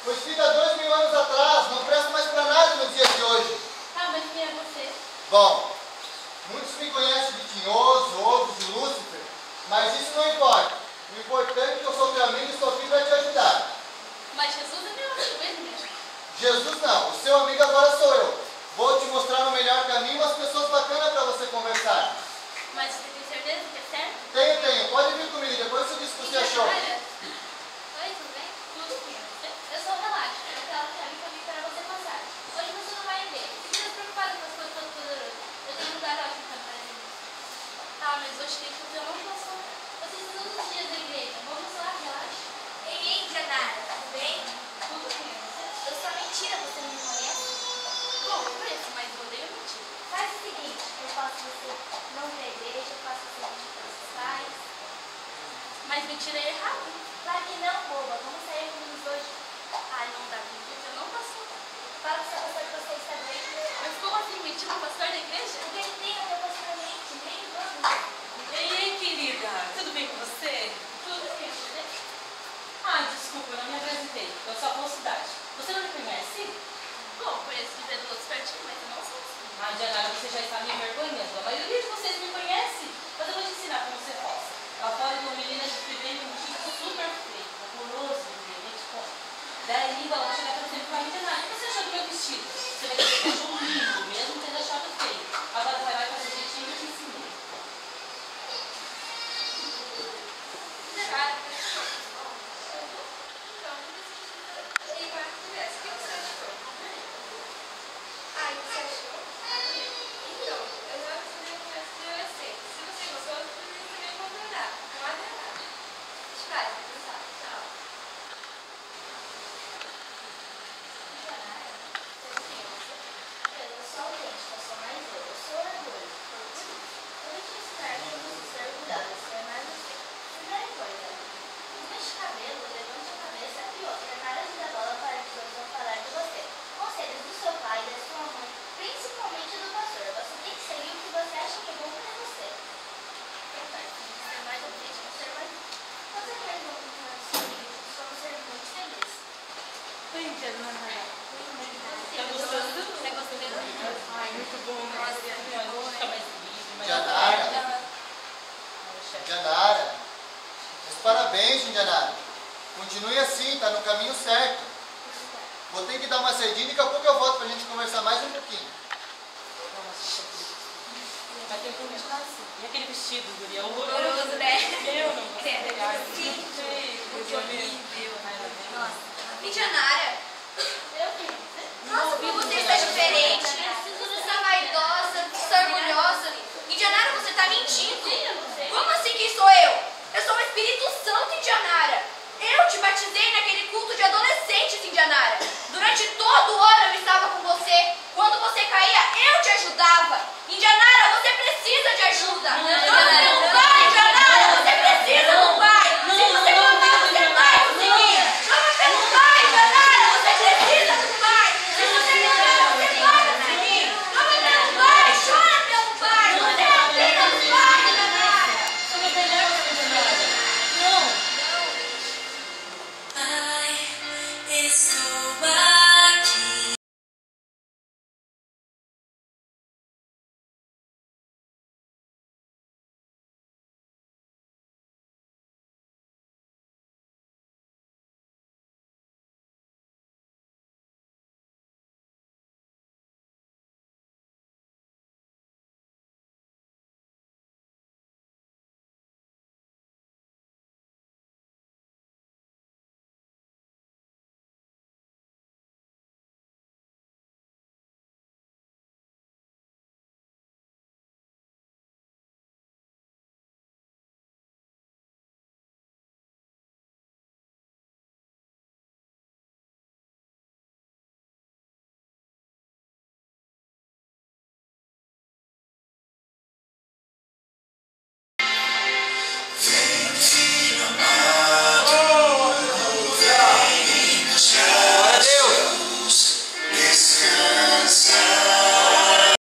foi escrita há 2000 anos atrás, não presta mais para nada nos dias de hoje. Tá, mas quem é você? Bom, muitos me conhecem de Tinhoso, outros de Lúcifer, mas isso não importa. O importante é que eu sou teu amigo e estou aqui para te ajudar. Mas Jesus é meu amigo, ele mesmo. Jesus não, o seu amigo agora sou eu. Vou te mostrar o melhor caminho, umas pessoas bacanas para você conversar. Mas você tem certeza que é certo? Tenho. Pode vir comigo, depois você diz o que você achou. Oi, tudo bem? Tudo bem. Eu sou o Relaxa, eu quero caminho para você passar. Hoje você não vai ver. Não fica preocupado com as coisas todas poderosas. Eu tenho um lugar ótimo para fazer isso. Ah, mas hoje tem que fazer uma relação. Vocês todos os dias da igreja. Vamos lá, relaxa. Ei, Janara, tudo bem? Tudo bem. Eu sou mentira, você não me conhece? Bom, eu conheço, mas eu odeio mentir. Faz o seguinte, eu faço você não vir à igreja, eu faço você mentir para seus pais. Mas mentira é errado. Claro que não, boba, vamos sair comigo hoje. Ai, não dá mentira, eu não posso. Fala pro seu pastor que você está doente. Mas como assim mentir pro pastor da igreja? Porque ele tem a teu pastor mente, nem vamos. Ei, querida, tudo bem com você? Tudo bem, você? Ah, desculpa, eu não me apresentei. Eu sou a Falsidade. Você não me conhece? Bom, conheço de ver todos pertinho, mas eu não sou assim. Ah, Janara, você já está me envergonhando. A maioria de vocês me conhece. Mas eu vou te ensinar como ser falsa. Lá fora tem uma menina de primeiro um tipo super feio, horroroso, realmente com. Daí ela vai chegar por exemplo para mim, Janara, o que você achou do meu vestido? Você vai dizer que achou lindo, mesmo tendo achado feio. Agora vai lá e faz o jeitinho que eu te ensinei. Cara, Ai, você achou? Então, eu já estudei com essa adolescente. Se você gostou, eu também vou concordar. Não há nada. Vai, pessoal, tchau. Janara, você tem você? Eu sou autêntica, eu sou mais eu sou orgulho. Eu vou te ensinar como ser orgulhosa, ser mais você. Primeira coisa, não mexe cabelo, levante a cabeça e outra, nada de dar bola para que os outros vão falar de você. Conselhos do seu pai, da sua mãe, principalmente do pastor. Você tem que seguir o que você acha que é bom para você. ser mais autêntico, ser mais. Você quer ir no seu amigo, somos ser muito felizes. Oi, Janara. Tá gostando? Tá gostando? Ai, muito bom. Nossa, fica mais livre, mais Janara. Janara. Meus parabéns, Janara. Continue assim, está no caminho certo. Vou ter que dar uma saidinha e daqui a pouco eu volto para a gente conversar mais um pouquinho. Vai ter que continuar assim. E aquele vestido, guria? Horroroso, né? Eu não gostei. Sim. Muito horrível. Nossa. E Janara? Eu vi. Nossa, como você está diferente. Você está vaidosa, está orgulhosa. Indianara, você está mentindo. Como assim quem sou eu? Eu sou o Espírito Santo, Indianara. Eu te batizei naquele